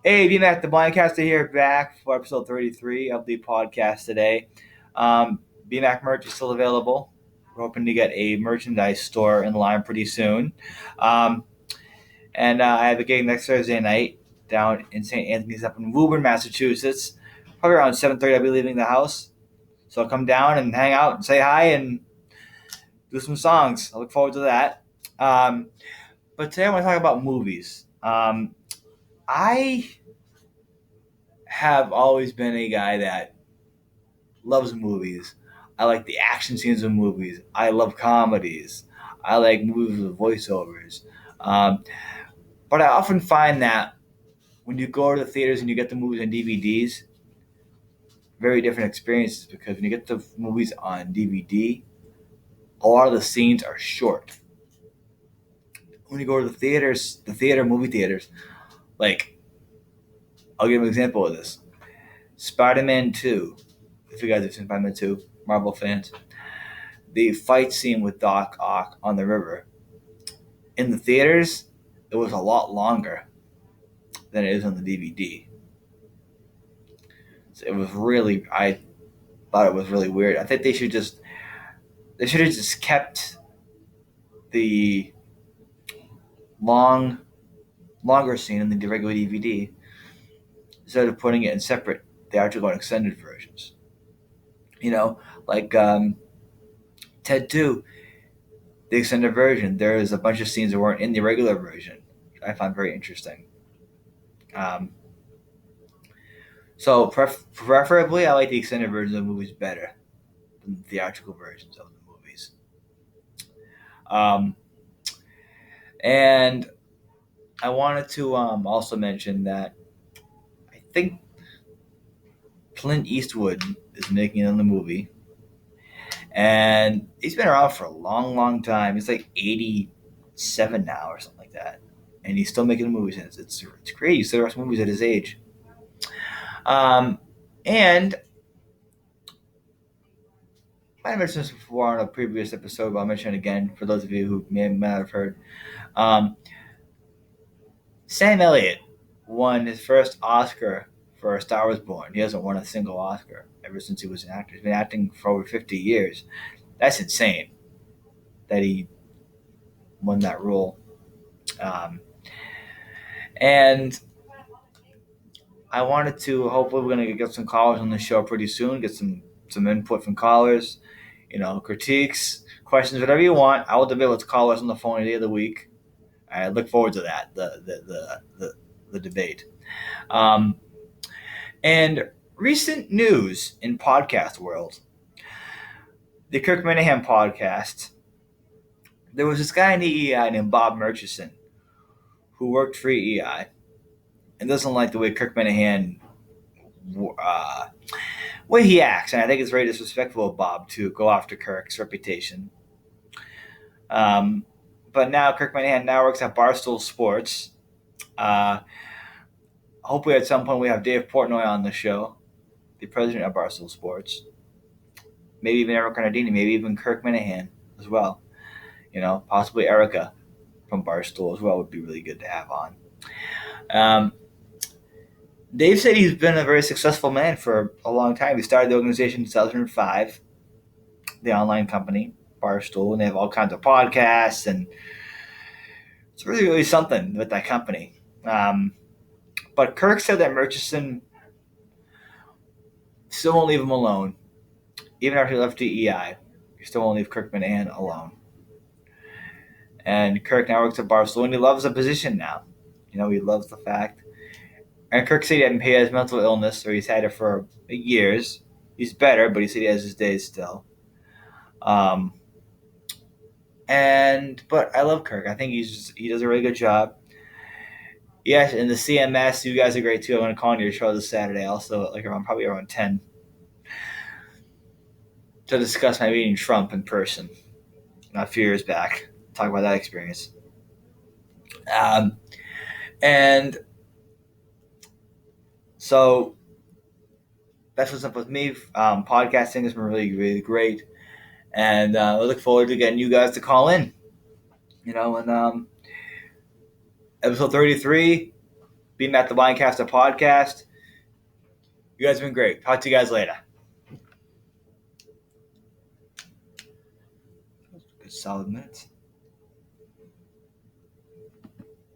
Hey, BMac Podcast here, back for episode 33 of the podcast today. BMac merch is still available. We're hoping to get a merchandise store in line pretty soon. Um, and I have a gig next Thursday night down in St. Anthony's up in Woburn, Massachusetts. Probably around 7:30 I'll be leaving the house. So come down and hang out and say hi and do some songs. I look forward to that. Um, but today I want to talk about movies. I have always been a guy that loves movies. I like the action scenes of movies. I love comedies. I like movies with voiceovers. Um, but I often find that when you go to the theaters and you get the movies on DVDs, very different experiences because when you get the movies on DVD, a lot of the scenes are short. When you go to the theaters, movie theaters, like, I'll give an example of this. Spider-Man 2, if you guys have seen Spider-Man 2, Marvel fans, the fight scene with Doc Ock on the river. In the theaters, it was a lot longer than it is on the DVD. So I thought it was really weird. I think they should have just kept the longer scene in the regular DVD instead of putting it in separate theatrical and extended versions. You know, like Ted 2, the extended version, there is a bunch of scenes that weren't in the regular version. I find very interesting. Um, so preferably, I like the extended versions of movies better than the theatrical versions of the movies. Um, and I wanted to also mention that I think Clint Eastwood is making another movie, and he's been around for a long, long time. He's like 87 now or something like that, and he's still making movies. And it's crazy. He's still making movies at his age. And I mentioned this before on a previous episode, but I'll mention it again for those of you who may not have heard. Um, Sam Elliott won his first Oscar for A Star Was Born. He hasn't won a single Oscar ever since he was an actor. He's been acting for over 50 years. That's insane that he won that role. Um, and I wanted to, hopefully we're going to get some callers on the show pretty soon, get some input from callers, critiques, questions, whatever you want. I will be able to call us on the phone any day of the week. I look forward to that, the debate. And recent news in podcast world, the Kirk Minahan podcast, there was this guy in EEI named Bob Murchison who worked for EEI and doesn't like the way Kirk Minahan way he acts, and I think it's very disrespectful of Bob to go after Kirk's reputation. But now Kirk Minahan now works at Barstool Sports. Hopefully at some point we have Dave Portnoy on the show, the president of Barstool Sports. Maybe even Eric Nardini, maybe even Kirk Minahan as well. Possibly Erica from Barstool as well would be really good to have on. Dave said he's been a very successful man for a long time. He started the organization in 2005, the online company, Barstool, and they have all kinds of podcasts, and it's really, really something with that company. But Kirk said that Murchison still won't leave him alone. Even after he left DEI, he still won't leave Kirk Minahan alone. And Kirk now works at Barstool, and he loves the position now. He loves the fact. And Kirk said he hadn't paid his mental illness, or he's had it for years. He's better, but he said he has his days still. But I love Kirk. I think he does a really good job. Yes, and the CMS, you guys are great too. I'm going to call on your show this Saturday, also probably around 10, to discuss my meeting Trump in person. A few years back, talk about that experience. And so that's what's up with me. Podcasting has been really, really great. And I look forward to getting you guys to call in. And episode 33, BMac Podcast. You guys have been great. Talk to you guys later. Good solid minutes.